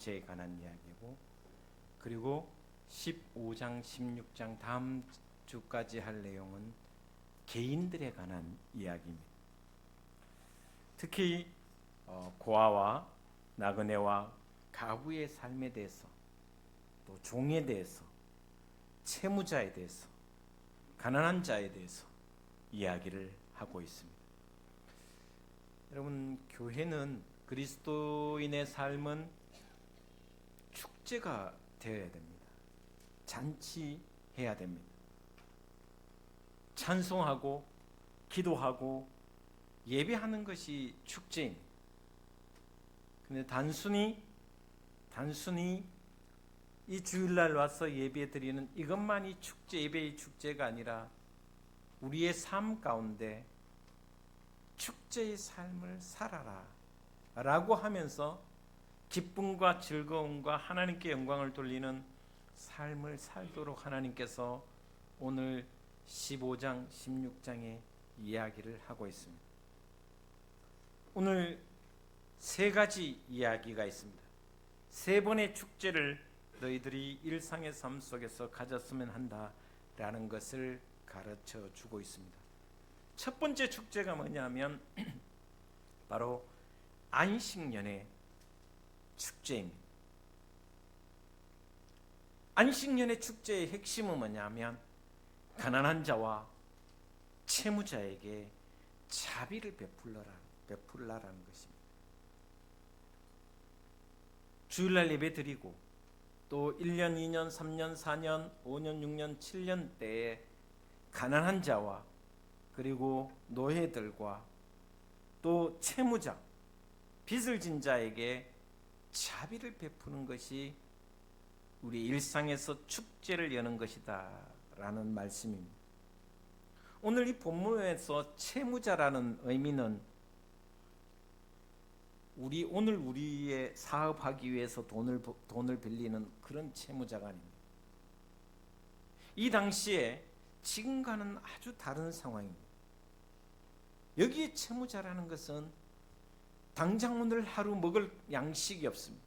에 관한 이야기고, 그리고 15장, 16장 다음 주까지 할 내용은 개인들에 관한 이야기입니다. 특히 고아와 나그네와 가부의 삶에 대해서, 또 종에 대해서, 채무자에 대해서, 가난한 자에 대해서 이야기를 하고 있습니다. 여러분, 교회는, 그리스도인의 삶은 축제가 되어야 됩니다. 잔치해야 됩니다. 찬송하고 기도하고 예배하는 것이 축제입니다. 근데 단순히 이 주일날 와서 예배 드리는 이것만이 축제, 예배의 축제가 아니라 우리의 삶 가운데 축제의 삶을 살아라 라고 하면서 기쁨과 즐거움과 하나님께 영광을 돌리는 삶을 살도록 하나님께서 오늘 15장, 16장의 이야기를 하고 있습니다. 오늘 세 가지 이야기가 있습니다. 세 번의 축제를 너희들이 일상의 삶 속에서 가졌으면 한다라는 것을 가르쳐 주고 있습니다. 첫 번째 축제가 뭐냐면 바로 안식년의 축제입니다. 안식년의 축제의 핵심은 뭐냐면 가난한 자와 채무자에게 자비를 베풀라라는 것입니다. 주일날 예배 드리고 또 1년, 2년, 3년, 4년, 5년, 6년, 7년 때에 가난한 자와 그리고 노예들과 또 채무자, 빚을 진 자에게 자비를 베푸는 것이 우리 일상에서 축제를 여는 것이다 라는 말씀입니다. 오늘 이 본문에서 채무자라는 의미는 오늘 우리의 사업하기 위해서 돈을 빌리는 그런 채무자가 아닙니다. 이 당시에 지금과는 아주 다른 상황입니다. 여기에 채무자라는 것은 당장 오늘 하루 먹을 양식이 없습니다.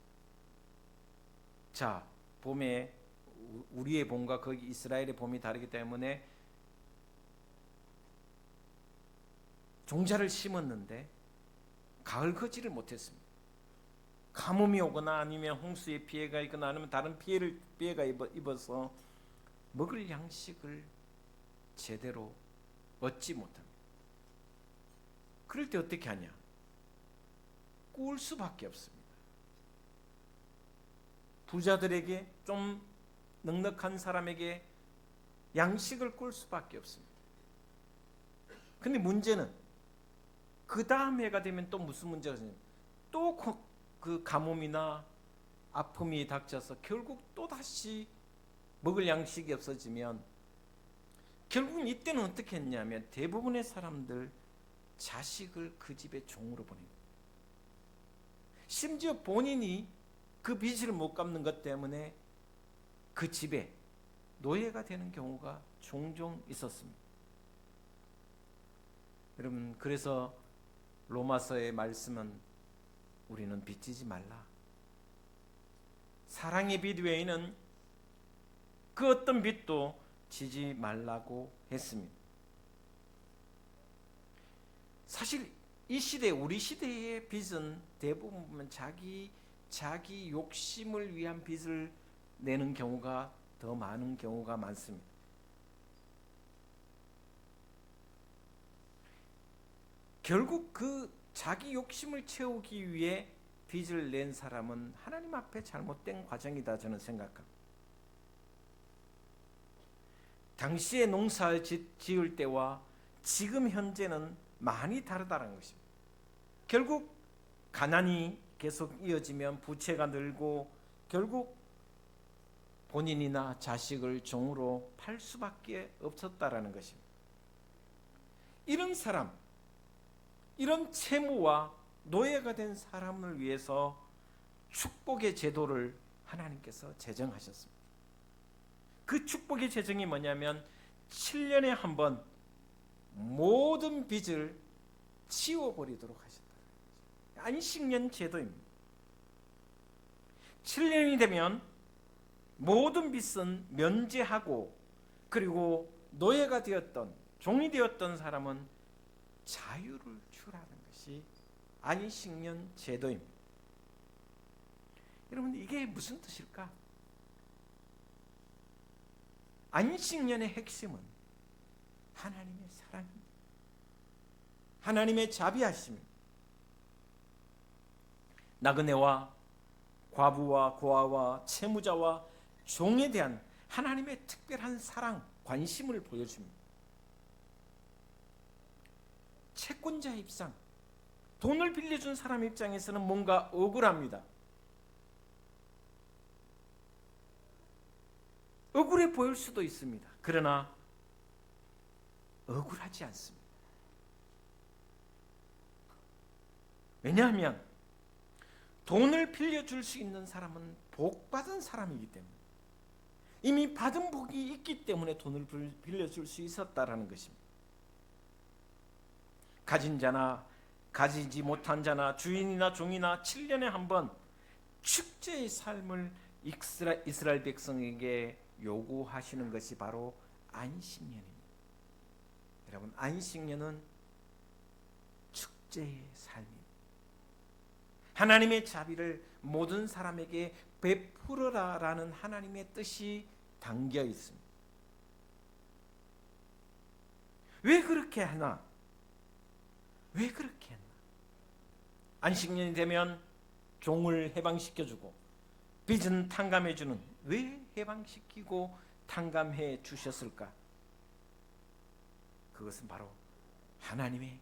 자, 봄에 우리의 봄과 거기 이스라엘의 봄이 다르기 때문에 종자를 심었는데 가을 거지를 못했습니다. 가뭄이 오거나 아니면 홍수의 피해가 있거나 아니면 다른 피해가 입어서 먹을 양식을 제대로 얻지 못합니다. 그럴 때 어떻게 하냐? 꿀 수밖에 없습니다. 부자들에게, 좀 넉넉한 사람에게 양식을 꿀 수밖에 없습니다. 근데 문제는 그 다음 해가 되면 또 무슨 문제가 생겨요? 또 그 가뭄이나 아픔이 닥쳐서 결국 또 다시 먹을 양식이 없어지면 결국은 이때는 어떻게 했냐면 대부분의 사람들 자식을 그 집에 종으로 보냅니다. 심지어 본인이 그 빚을 못 갚는 것 때문에 그 집에 노예가 되는 경우가 종종 있었습니다. 여러분, 그래서 로마서의 말씀은 우리는 빚지지 말라. 사랑의 빚 외에는 그 어떤 빚도 지지 말라고 했습니다. 사실 이 시대, 우리 시대의 빚은 대부분 보면 자기 욕심을 위한 빚을 내는 경우가 더 많은 경우가 많습니다. 결국 그 자기 욕심을 채우기 위해 빚을 낸 사람은 하나님 앞에 잘못된 과정이다 저는 생각합니다. 당시에 농사를 지을 때와 지금 현재는 많이 다르다는 것입니다. 결국 가난이 계속 이어지면 부채가 늘고 결국 본인이나 자식을 종으로 팔 수밖에 없었다라는 것입니다. 이런 사람, 이런 채무와 노예가 된 사람을 위해서 축복의 제도를 하나님께서 제정하셨습니다. 그 축복의 제정이 뭐냐면 7년에 한 번 모든 빚을 치워버리도록 하셨다. 안식년 제도입니다. 7년이 되면 모든 빚은 면제하고, 그리고 노예가 되었던, 종이 되었던 사람은 자유를 주라는 것이 안식년 제도입니다. 여러분, 이게 무슨 뜻일까? 안식년의 핵심은 하나님의 사랑입니다. 하나님의 자비하심입니다. 나그네와 과부와 고아와 채무자와 종에 대한 하나님의 특별한 사랑, 관심을 보여줍니다. 채권자 입장, 돈을 빌려준 사람 입장에서는 뭔가 억울합니다. 억울해 보일 수도 있습니다. 그러나 억울하지 않습니다. 왜냐하면 돈을 빌려줄 수 있는 사람은 복받은 사람이기 때문에, 이미 받은 복이 있기 때문에 돈을 빌려줄 수 있었다라는 것입니다. 가진 자나 가지지 못한 자나 주인이나 종이나 7년에 한 번 축제의 삶을 이스라엘 백성에게 요구하시는 것이 바로 안식년입니다. 여러분, 안식년은 축제의 삶입니다. 하나님의 자비를 모든 사람에게 베풀어라라는 하나님의 뜻이 담겨 있습니다. 왜 그렇게 하나? 왜 그렇게 했나? 안식년이 되면 종을 해방시켜주고 빚은 탕감해주는, 왜 해방시키고 탕감해 주셨을까? 그것은 바로 하나님의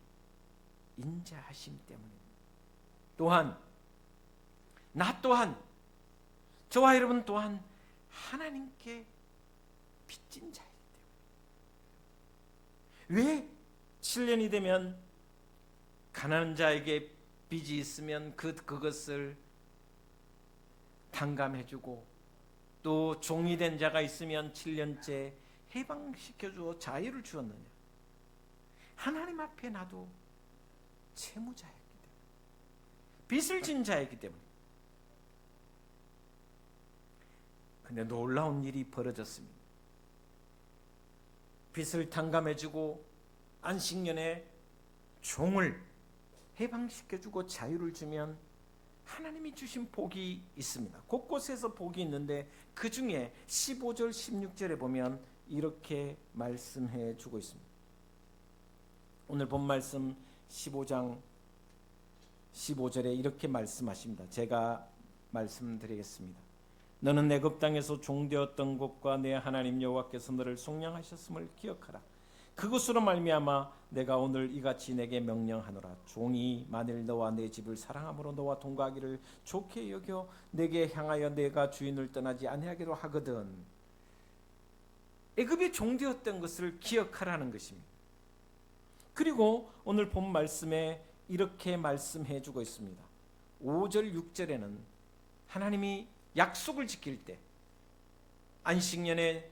인자하심 때문입니다. 또한 나 또한, 저와 여러분 또한 하나님께 빚진 자이기 때문에, 왜 7년이 되면 가난한 자에게 빚이 있으면 그것을 탕감해주고, 또 종이 된 자가 있으면 7년째 해방시켜주어 자유를 주었느냐? 하나님 앞에 나도 채무자였기 때문에, 빚을 진 자였기 때문에. 근데 놀라운 일이 벌어졌습니다. 빚을 탕감해주고 안식년에 종을 해방시켜주고 자유를 주면 하나님이 주신 복이 있습니다. 곳곳에서 복이 있는데 그 중에 15절 16절에 보면 이렇게 말씀해 주고 있습니다. 오늘 본 말씀 15장 15절에 이렇게 말씀하십니다. 제가 말씀드리겠습니다. 너는 애굽 땅에서 종되었던 곳과 내 하나님 여호와께서 너를 속량하셨음을 기억하라. 그것으로 말미암아 내가 오늘 이같이 내게 명령하노라. 종이 만일 너와 내 집을 사랑함으로 너와 동거하기를 좋게 여겨 내게 향하여 내가 주인을 떠나지 아니하기로 하거든. 애굽의 종되었던 것을 기억하라는 것입니다. 그리고 오늘 본 말씀에 이렇게 말씀해 주고 있습니다. 5절 6절에는 하나님이 약속을 지킬 때, 안식년에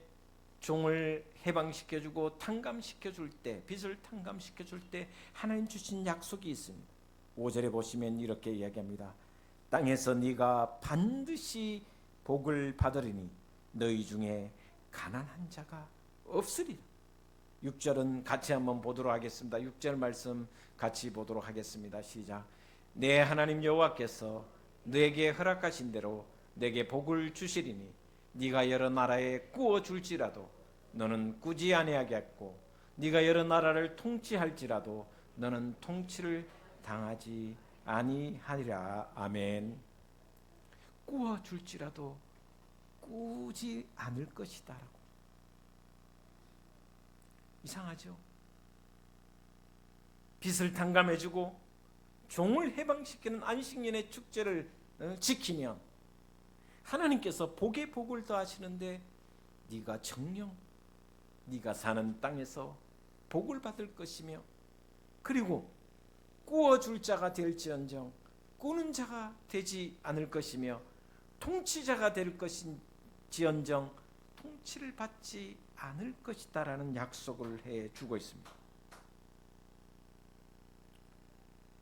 종을 해방시켜주고 탕감시켜줄 때, 빚을 탕감시켜줄 때 하나님 주신 약속이 있습니다. 5절에 보시면 이렇게 이야기합니다. 땅에서 네가 반드시 복을 받으리니 너희 중에 가난한 자가 없으리라. 6절은 같이 한번 보도록 하겠습니다. 6절 말씀 같이 보도록 하겠습니다. 시작. 내 하나님 여호와께서 너에게 허락하신 대로 내게 복을 주시리니 네가 여러 나라에 꾸어 줄지라도 너는 꾸지 아니하겠고 네가 여러 나라를 통치할지라도 너는 통치를 당하지 아니하리라. 아멘. 꾸어 줄지라도 꾸지 않을 것이다라고. 이상하죠? 빚을 탕감해주고 종을 해방시키는 안식년의 축제를 지키면 하나님께서 복에 복을 더하시는데, 네가 정녕 네가 사는 땅에서 복을 받을 것이며, 그리고 꾸어줄 자가 될지언정 꾸는 자가 되지 않을 것이며, 통치자가 될 것인지언정 통치를 받지 않을 것이다라는 약속을 해주고 있습니다.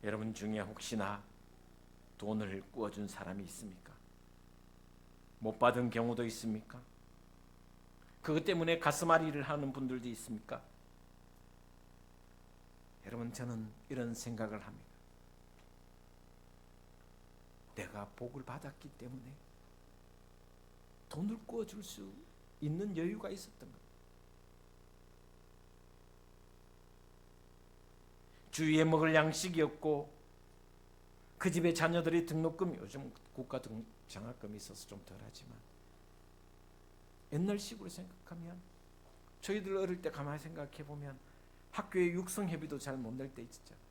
여러분 중에 혹시나 돈을 꾸어준 사람이 있습니까? 못 받은 경우도 있습니까? 그것 때문에 가슴앓이를 하는 분들도 있습니까? 여러분, 저는 이런 생각을 합니다. 내가 복을 받았기 때문에 돈을 구워줄 수 있는 여유가 있었던 겁니다. 주위에 먹을 양식이 없고 그 집의 자녀들이 등록금이, 요즘 국가 장학금이 있어서 좀 덜하지만 옛날식으로 생각하면, 저희들 어릴 때 가만히 생각해 보면 학교에 육성회비도 잘 못 낼 때 있었잖아요.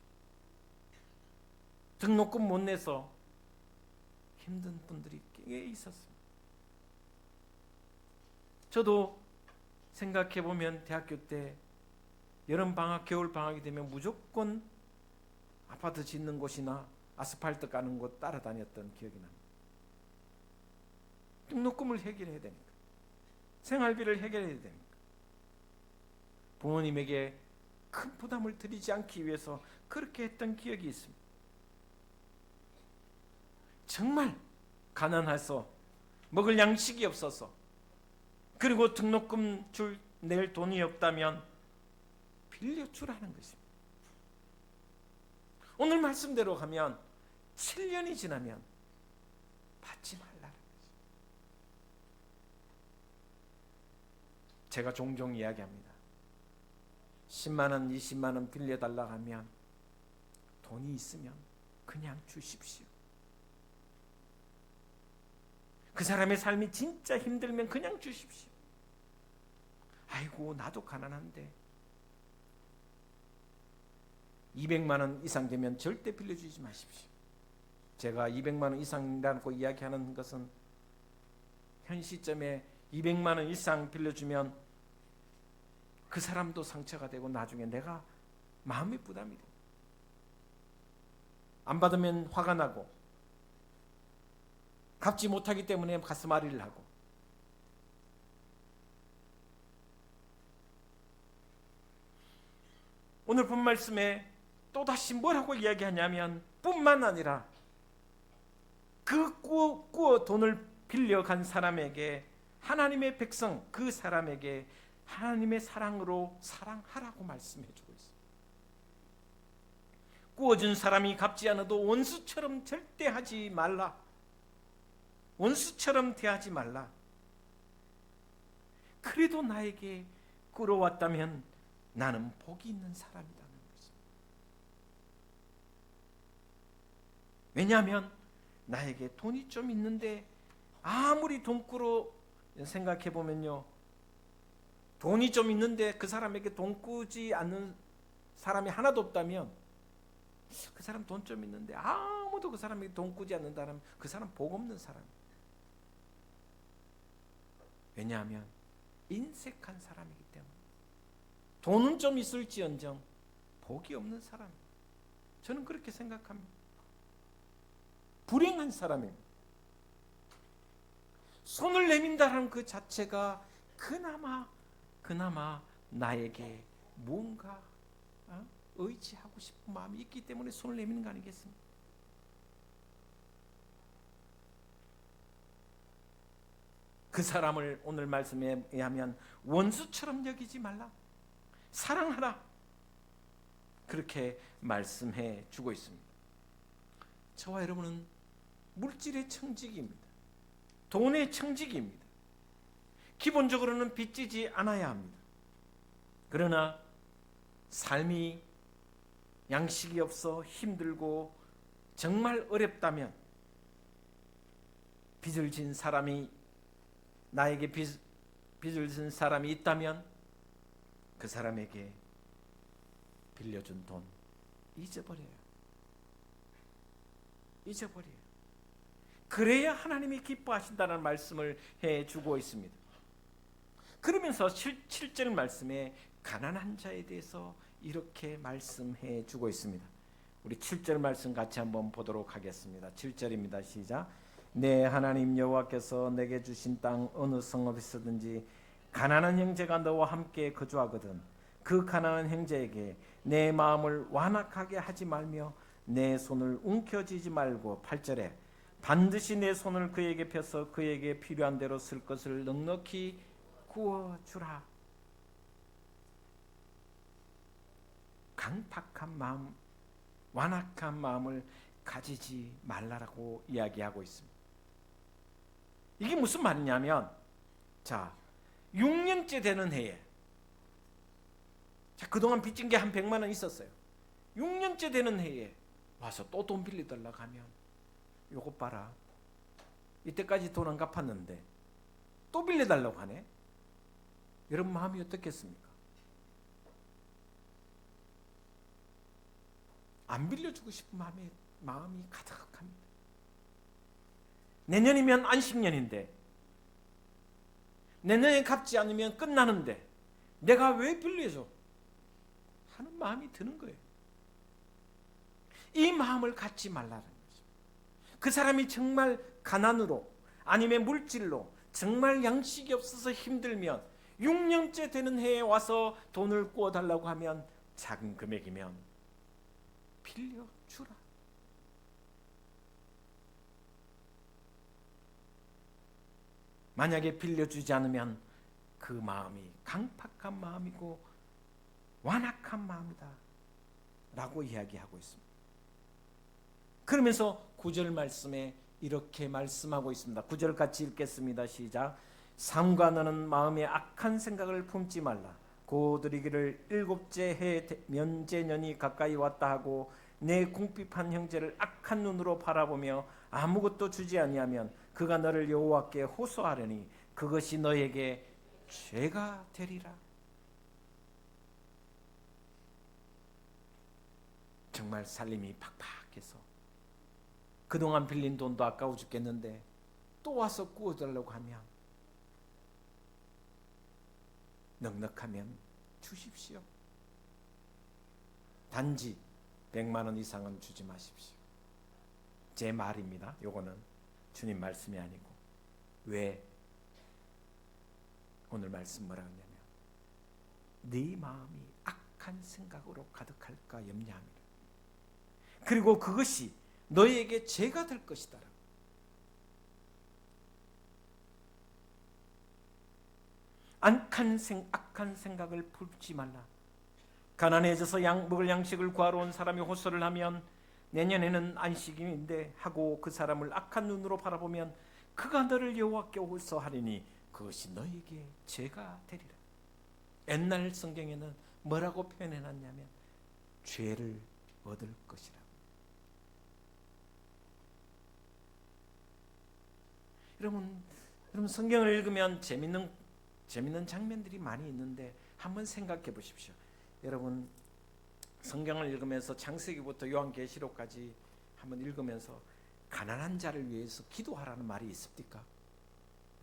등록금 못 내서 힘든 분들이 꽤 있었습니다. 저도 생각해 보면 대학교 때 여름 방학, 겨울 방학이 되면 무조건 아파트 짓는 곳이나 아스팔트 까는 곳 따라다녔던 기억이 납니다. 등록금을 해결해야 되니까, 생활비를 해결해야 되니까, 부모님에게 큰 부담을 드리지 않기 위해서 그렇게 했던 기억이 있습니다. 정말 가난해서 먹을 양식이 없어서, 그리고 등록금 낼 돈이 없다면 빌려주라는 것입니다. 오늘 말씀대로 하면 7년이 지나면 받지 말라는 것입니다. 제가 종종 이야기합니다. 10만 원, 20만 원 빌려달라고 하면 돈이 있으면 그냥 주십시오. 그 사람의 삶이 진짜 힘들면 그냥 주십시오. 아이고, 나도 가난한데 200만 원 이상 되면 절대 빌려주지 마십시오. 제가 200만 원 이상이라고 이야기하는 것은, 현 시점에 200만 원 이상 빌려주면 그 사람도 상처가 되고 나중에 내가 마음의 부담이 돼요. 안 받으면 화가 나고, 갚지 못하기 때문에 가슴앓이를 하고. 오늘 본 말씀에 또다시 뭐라고 이야기하냐면, 뿐만 아니라 그 꾸어 돈을 빌려간 사람에게, 하나님의 백성 그 사람에게 하나님의 사랑으로 사랑하라고 말씀해 주고 있습니다. 꾸어준 사람이 갚지 않아도 원수처럼 절대 하지 말라. 원수처럼 대하지 말라. 그래도 나에게 끌어왔다면 나는 복이 있는 사람이라는 것입니다. 왜냐하면 나에게 돈이 좀 있는데, 아무리 돈 꾸러 생각해 보면요, 돈이 좀 있는데 그 사람에게 돈 꾸지 않는 사람이 하나도 없다면, 그 사람 돈 좀 있는데 아무도 그 사람에게 돈 꾸지 않는다면 그 사람 복 없는 사람이에요. 왜냐하면 인색한 사람이기 때문에. 돈은 좀 있을지언정 복이 없는 사람, 저는 그렇게 생각합니다. 불행한 사람입니다. 손을 내민다는 그 자체가 그나마 나에게 무언가 의지하고 싶은 마음이 있기 때문에 손을 내미는 거 아니겠습니까? 그 사람을 오늘 말씀에 의하면 원수처럼 여기지 말라, 사랑하라, 그렇게 말씀해 주고 있습니다. 저와 여러분은 물질의 청지기입니다. 돈의 청지기입니다. 기본적으로는 빚지지 않아야 합니다. 그러나 삶이 양식이 없어 힘들고 정말 어렵다면, 빚을 진 사람이, 나에게 빚을 진 사람이 있다면 그 사람에게 빌려준 돈 잊어버려요. 그래야 하나님이 기뻐하신다는 말씀을 해주고 있습니다. 그러면서 7절 말씀에 가난한 자에 대해서 이렇게 말씀해 주고 있습니다. 우리 7절 말씀 같이 한번 보도록 하겠습니다. 7절입니다. 시작. 내 하나님 여호와께서 내게 주신 땅 어느 성읍에서든지 가난한 형제가 너와 함께 거주하거든 그 가난한 형제에게 내 마음을 완악하게 하지 말며 내 손을 움켜쥐지 말고, 8절에 반드시 내 손을 그에게 펴서 그에게 필요한 대로 쓸 것을 넉넉히 구워주라. 강팍한 마음, 완악한 마음을 가지지 말라라고 이야기하고 있습니다. 이게 무슨 말이냐면, 자, 6년째 되는 해에, 자, 그동안 빚진 게 한 100만 원 있었어요. 6년째 되는 해에 와서 또 돈 빌려달라고 하면, 요것 봐라, 이때까지 돈 안 갚았는데 또 빌려달라고 하네. 여러분 마음이 어떻겠습니까? 안 빌려주고 싶은 마음이 가득합니다. 내년이면 안식년인데, 내년에 갚지 않으면 끝나는데 내가 왜 빌려줘? 하는 마음이 드는 거예요. 이 마음을 갖지 말라는 거죠. 그 사람이 정말 가난으로 아니면 물질로 정말 양식이 없어서 힘들면 6년째 되는 해에 와서 돈을 구워달라고 하면 작은 금액이면 빌려주라. 만약에 빌려주지 않으면 그 마음이 강팍한 마음이고 완악한 마음이다 라고 이야기하고 있습니다. 그러면서 9절 말씀에 이렇게 말씀하고 있습니다. 9절 같이 읽겠습니다. 시작. 삼가 너는 마음에 악한 생각을 품지 말라. 곧 이르기를 7째 해 면제년이 가까이 왔다 하고 내 궁핍한 형제를 악한 눈으로 바라보며 아무것도 주지 아니하면 그가 너를 여호와께 호소하려니 그것이 너에게 죄가 되리라. 정말 살림이 팍팍해서 그동안 빌린 돈도 아까워 죽겠는데 또 와서 구워달라고 하면, 넉넉하면 주십시오. 단지 100만 원 이상은 주지 마십시오. 제 말입니다. 요거는 주님 말씀이 아니고. 왜? 오늘 말씀 뭐라 하냐면, 네 마음이 악한 생각으로 가득할까 염려함이라. 그리고 그것이 너희에게 죄가 될 것이다. 악한 생각을 품지 말라. 가난해져서 먹을 양식을 구하러 온 사람이 호소를 하면 내년에는 안식일인데 하고 그 사람을 악한 눈으로 바라보면 그가 너를 여호와께 호소하리니 그것이 너에게 죄가 되리라. 옛날 성경에는 뭐라고 표현해놨냐면 죄를 얻을 것이라. 여러분 성경을 읽으면 재밌는 장면들이 많이 있는데 한번 생각해 보십시오. 여러분 성경을 읽으면서 창세기부터 요한계시록까지 한번 읽으면서 가난한 자를 위해서 기도하라는 말이 있습니까?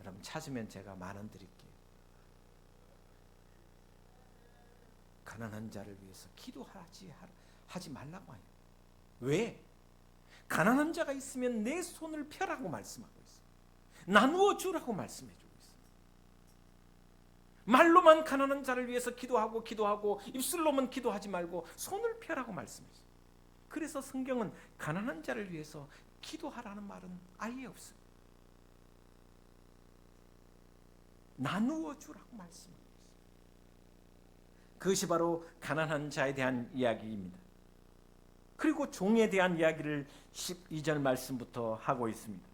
여러분 찾으면 제가 만원 드릴게요. 가난한 자를 위해서 기도하지 말라고 해요. 왜? 가난한 자가 있으면 내 손을 펴라고 말씀하고 있어요. 나누어 주라고 말씀해 주고 있어요. 말로만 가난한 자를 위해서 기도하고 입술로만 기도하지 말고 손을 펴라고 말씀했어요. 그래서 성경은 가난한 자를 위해서 기도하라는 말은 아예 없어요. 나누어 주라고 말씀하고 있어요. 그것이 바로 가난한 자에 대한 이야기입니다. 그리고 종에 대한 이야기를 12절 말씀부터 하고 있습니다.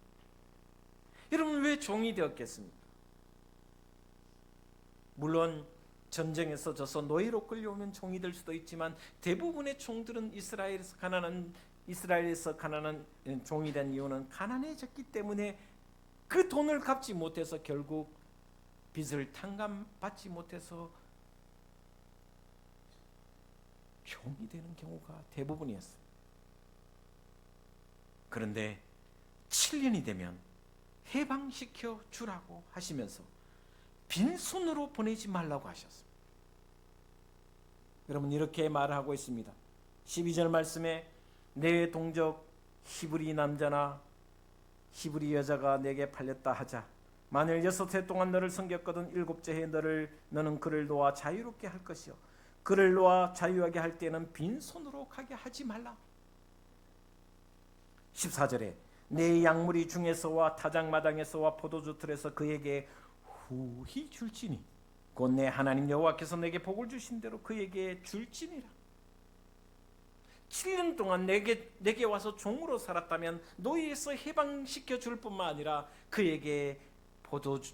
여러분 왜 종이 되었겠습니까? 물론 전쟁에서 져서 노예로 끌려오면 종이 될 수도 있지만 대부분의 종들은 이스라엘에서 가난한 종이 된 이유는 가난해졌기 때문에 그 돈을 갚지 못해서 결국 빚을 탕감받지 못해서 종이 되는 경우가 대부분이었어요. 그런데 7년이 되면 해방시켜 주라고 하시면서 빈손으로 보내지 말라고 하셨습니다. 여러분 이렇게 말하고 있습니다. 12절 말씀에 내 동족 히브리 남자나 히브리 여자가 내게 팔렸다 하자. 만일 6해 동안 너를 섬겼거든 7째 해 너는 그를 놓아 자유롭게 할 것이요 그를 놓아 자유하게 할 때는 빈손으로 가게 하지 말라. 14절에 내 양무리 중에서와 타작마당에서와 포도주 틀에서 그에게 후히 줄지니 곧 내 하나님 여호와께서 내게 복을 주신 대로 그에게 줄지니라. 7년 동안 내게 와서 종으로 살았다면 노예에서 해방시켜 줄 뿐만 아니라 그에게 포도주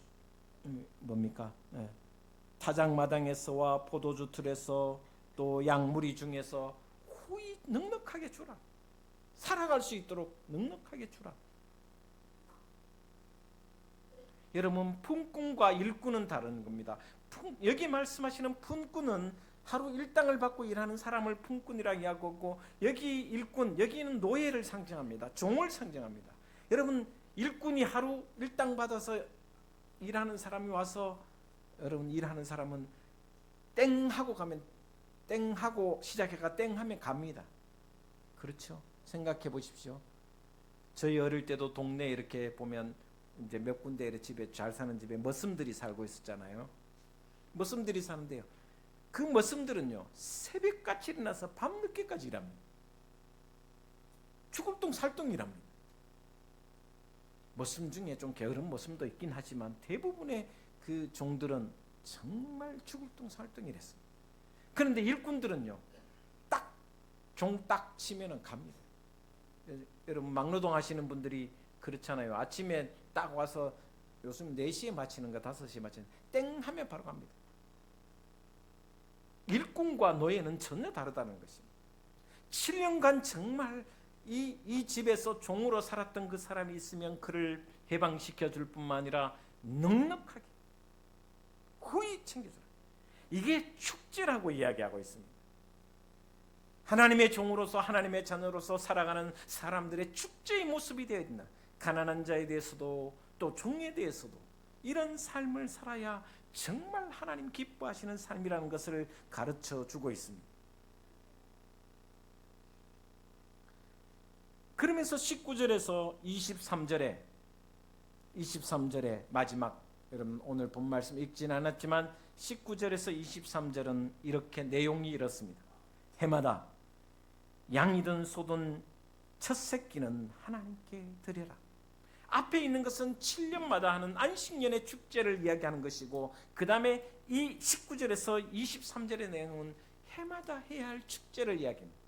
타작마당에서와 포도주 틀에서 또 양무리 중에서 후히 넉넉하게 주라. 살아갈 수 있도록 넉넉하게 주라. 여러분, 품꾼과 일꾼은 다른 겁니다. 여기 말씀하시는 품꾼은 하루 일당을 받고 일하는 사람을 품꾼이라고 이야기하고, 여기 일꾼, 여기는 노예를 상징합니다. 종을 상징합니다. 여러분, 일꾼이 하루 일당 받아서 일하는 사람이 와서, 여러분, 일하는 사람은 땡 하고 가면 땡 하고 시작해가 땡 하면 갑니다. 그렇죠? 생각해 보십시오. 저희 어릴 때도 동네에 이렇게 보면 이제 몇 군데 이렇게 집에 잘 사는 집에 머슴들이 살고 있었잖아요. 머슴들이 사는데요, 그 머슴들은요 새벽같이 일어나서 밤늦게까지 일합니다. 죽을똥 살똥 일합니다. 머슴 중에 좀 게으른 머슴도 있긴 하지만 대부분의 그 종들은 정말 죽을똥 살똥 일했습니다. 그런데 일꾼들은요 종 딱 치면은 갑니다. 여러분, 막노동 하시는 분들이 그렇잖아요. 아침에 딱 와서 요즘 4시에 마치는가 5시에 마치는 땡 하면 바로 갑니다. 일꾼과 노예는 전혀 다르다는 것입니다. 7년간 정말 이 집에서 종으로 살았던 그 사람이 있으면 그를 해방시켜 줄 뿐만 아니라 넉넉하게 후히 챙겨주라. 이게 축제라고 이야기하고 있습니다. 하나님의 종으로서 하나님의 자녀로서 살아가는 사람들의 축제의 모습이 되어 있나. 가난한 자에 대해서도 또 종에 대해서도 이런 삶을 살아야 정말 하나님 기뻐하시는 삶이라는 것을 가르쳐 주고 있습니다. 그러면서 19절에서 23절에 마지막, 여러분 오늘 본 말씀 읽지는 않았지만 19절에서 23절은 이렇게 내용이 이렇습니다. 해마다 양이든 소든 첫 새끼는 하나님께 드려라. 앞에 있는 것은 7년마다 하는 안식년의 축제를 이야기하는 것이고, 그 다음에 이 19절에서 23절의 내용은 해마다 해야 할 축제를 이야기합니다.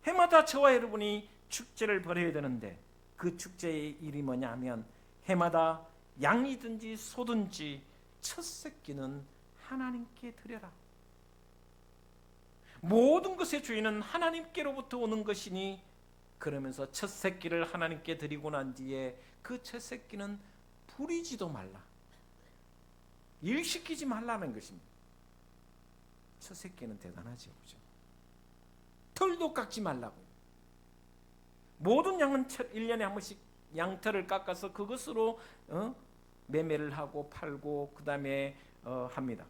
해마다 저와 여러분이 축제를 벌여야 되는데, 그 축제의 일이 뭐냐 하면 해마다 양이든지 소든지 첫 새끼는 하나님께 드려라. 모든 것의 주인은 하나님께로부터 오는 것이니, 그러면서 첫 새끼를 하나님께 드리고 난 뒤에 그 첫 새끼는 부리지도 말라, 일시키지 말라는 것입니다. 첫 새끼는 대단하죠, 그죠? 털도 깎지 말라고요. 모든 양은 1년에 한 번씩 양털을 깎아서 그것으로 매매를 하고 팔고 그 다음에 합니다.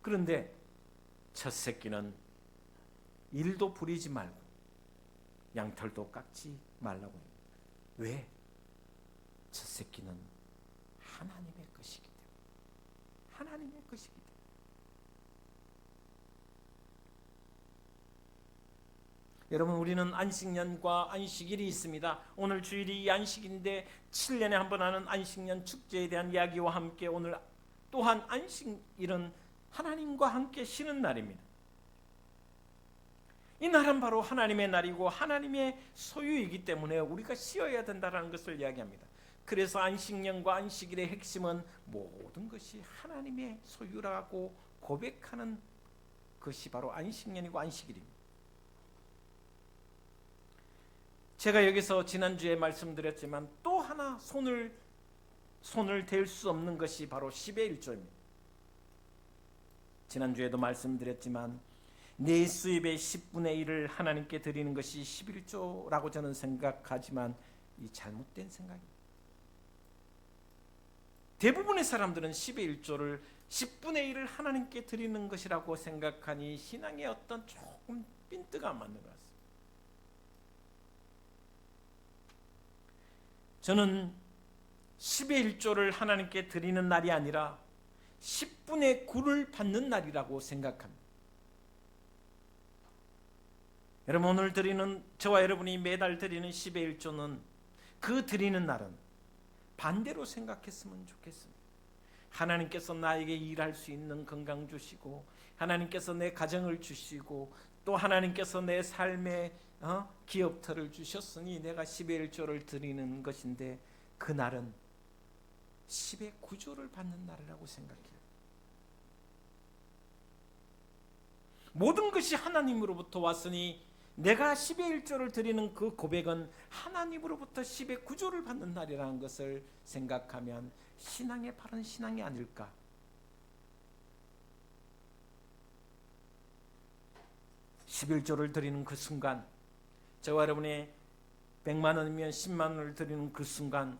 그런데 첫 새끼는 일도 부리지 말고 양털도 깎지 말라고 합니다. 왜? 첫 새끼는 하나님의 것이기 때문에. 하나님의 것이기 때문에. 여러분, 우리는 안식년과 안식일이 있습니다. 오늘 주일이 안식인데 7년에 한 번 하는 안식년 축제에 대한 이야기와 함께 오늘 또한 안식일은 하나님과 함께 쉬는 날입니다. 이 날은 바로 하나님의 날이고 하나님의 소유이기 때문에 우리가 쉬어야 된다는 것을 이야기합니다. 그래서 안식년과 안식일의 핵심은 모든 것이 하나님의 소유라고 고백하는 것이 바로 안식년이고 안식일입니다. 제가 여기서 지난주에 말씀드렸지만 또 하나 손을 댈 수 없는 것이 바로 10의 1조입니다. 지난주에도 말씀드렸지만 내 수입의 10분의 1을 하나님께 드리는 것이 11조라고 저는 생각하지만 이 잘못된 생각입니다. 대부분의 사람들은 10의 1조를 10분의 1을 하나님께 드리는 것이라고 생각하니 신앙에 어떤 조금 핀트가 안 맞는 것 같습니다. 저는 10의 1조를 하나님께 드리는 날이 아니라 10분의 9를 받는 날이라고 생각합니다. 여러분, 오늘 드리는, 저와 여러분이 매달 드리는 10의 1조는 그 드리는 날은 반대로 생각했으면 좋겠습니다. 하나님께서 나에게 일할 수 있는 건강 주시고, 하나님께서 내 가정을 주시고, 또 하나님께서 내 삶에 기업터를 주셨으니 내가 10의 1조를 드리는 것인데, 그날은 10의 9조를 받는 날이라고 생각해요. 모든 것이 하나님으로부터 왔으니 내가 10의 1조를 드리는 그 고백은 하나님으로부터 10의 9조를 받는 날이라는 것을 생각하면 신앙의 바른 신앙이 아닐까. (11조를) 드리는 그 순간, 저와 여러분의 100만 원이면 10만 원을 드리는 그 순간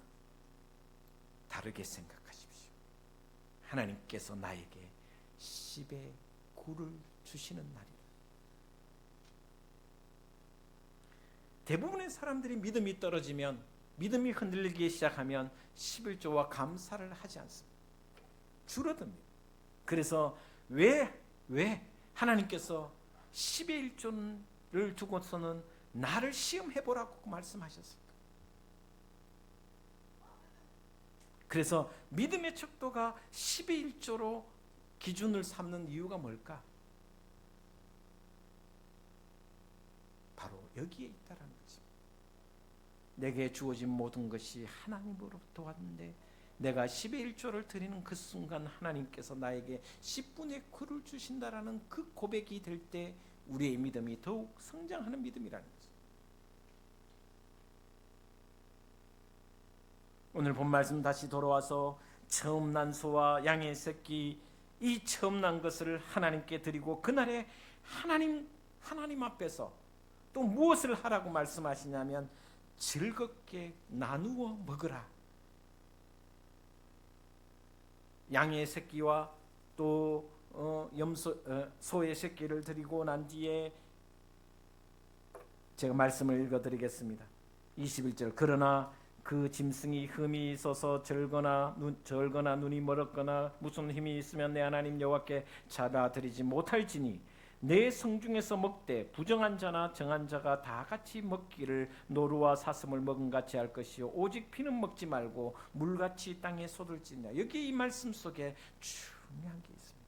다르게 생각하십시오. 하나님께서 나에게 10의 9를 주시는 날이다. 대부분의 사람들이 믿음이 떨어지면, 믿음이 흔들리기 시작하면 11조와 감사를 하지 않습니다. 줄어듭니다. 그래서 왜 하나님께서 10의 1조를 두고서는 나를 시험해보라고 말씀하셨을까? 그래서 믿음의 척도가 10의 1조로 기준을 삼는 이유가 뭘까? 바로 여기에 있다라는 거죠. 내게 주어진 모든 것이 하나님으로부터 왔는데 내가 10의 1조를 드리는 그 순간 하나님께서 나에게 10분의 9를 주신다라는 그 고백이 될 때 우리의 믿음이 더욱 성장하는 믿음이라는 거죠. 오늘 본 말씀 다시 돌아와서 처음 난 소와 양의 새끼, 이 처음 난 것을 하나님께 드리고 그날에 하나님 앞에서 또 무엇을 하라고 말씀하시냐면 즐겁게 나누어 먹으라. 양의 새끼와 또 소의 새끼를 드리고 난 뒤에 제가 말씀을 읽어드리겠습니다. 21절. 그러나 그 짐승이 흠이 있어서 절거나 눈이 멀었거나 무슨 힘이 있으면 내 하나님 여호와께 잡아드리지 못할지니 내 성중에서 먹되 부정한 자나 정한 자가 다 같이 먹기를 노루와 사슴을 먹은 같이 할 것이요 오직 피는 먹지 말고 물같이 땅에 쏟을지니라. 여기 이 말씀 속에 중요한 게 있습니다.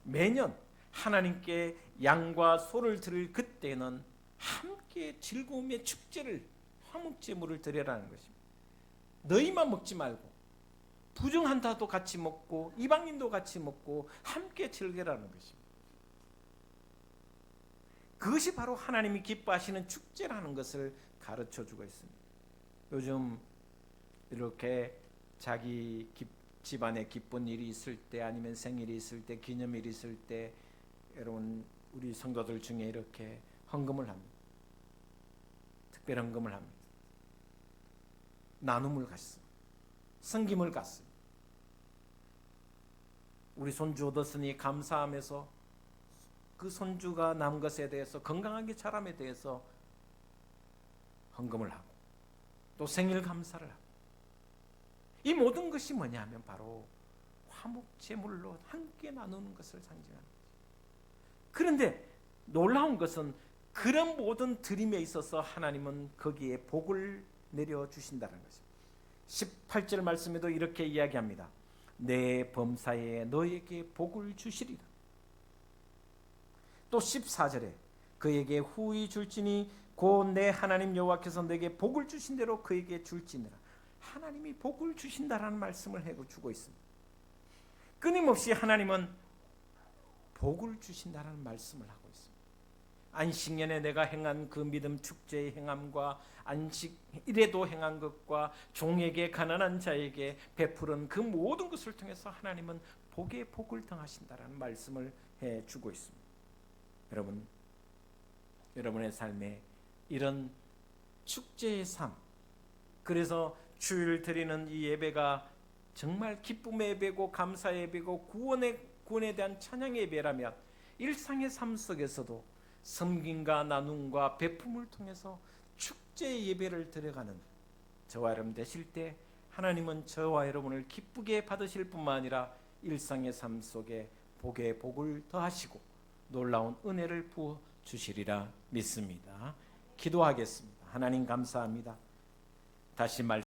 매년 하나님께 양과 소를 드릴 그때는 함께 즐거움의 축제를, 화목제물을 드리라는 것입니다. 너희만 먹지 말고 부정한다도 같이 먹고 이방인도 같이 먹고 함께 즐기라는 것입니다. 그것이 바로 하나님이 기뻐하시는 축제라는 것을 가르쳐주고 있습니다. 요즘 이렇게 자기 집안에 기쁜 일이 있을 때, 아니면 생일이 있을 때, 기념일이 있을 때 여러분 우리 성도들 중에 이렇게 헌금을 합니다. 특별 헌금을 합니다. 나눔을 갖습니다. 섬김을 갖습니다. 우리 손주 얻었으니 감사하면서 그 손주가 남 것에 대해서, 건강하게 자람에 대해서 헌금을 하고 또 생일 감사를 하고, 이 모든 것이 뭐냐면 바로 화목제물로 함께 나누는 것을 상징하는 거죠. 그런데 놀라운 것은 그런 모든 드림에 있어서 하나님은 거기에 복을 내려주신다는 것입니다. 18절 말씀에도 이렇게 이야기합니다. 내 범사에 너에게 복을 주시리라. 또 14절에 그에게 후히 줄지니 곧 내 하나님 여호와께서 내게 복을 주신 대로 그에게 줄지니라. 하나님이 복을 주신다라는 말씀을 해주고 있습니다. 끊임없이 하나님은 복을 주신다라는 말씀을 하고 있습니다. 안식년에 내가 행한 그 믿음 축제의 행함과 안식일에도 행한 것과 종에게 가난한 자에게 베푸는 그 모든 것을 통해서 하나님은 복에 복을 더하신다라는 말씀을 해주고 있습니다. 여러분, 여러분의 삶에 이런 축제의 삶, 그래서 주일 드리는 이 예배가 정말 기쁨의 예배고 감사의 예배고 구원에 대한 찬양의 예배라면 일상의 삶 속에서도 섬김과 나눔과 베품을 통해서 축제의 예배를 드려가는 저와 여러분 되실 때 하나님은 저와 여러분을 기쁘게 받으실 뿐만 아니라 일상의 삶 속에 복에 복을 더하시고 놀라운 은혜를 부어 주시리라 믿습니다. 기도하겠습니다. 하나님 감사합니다. 다시 말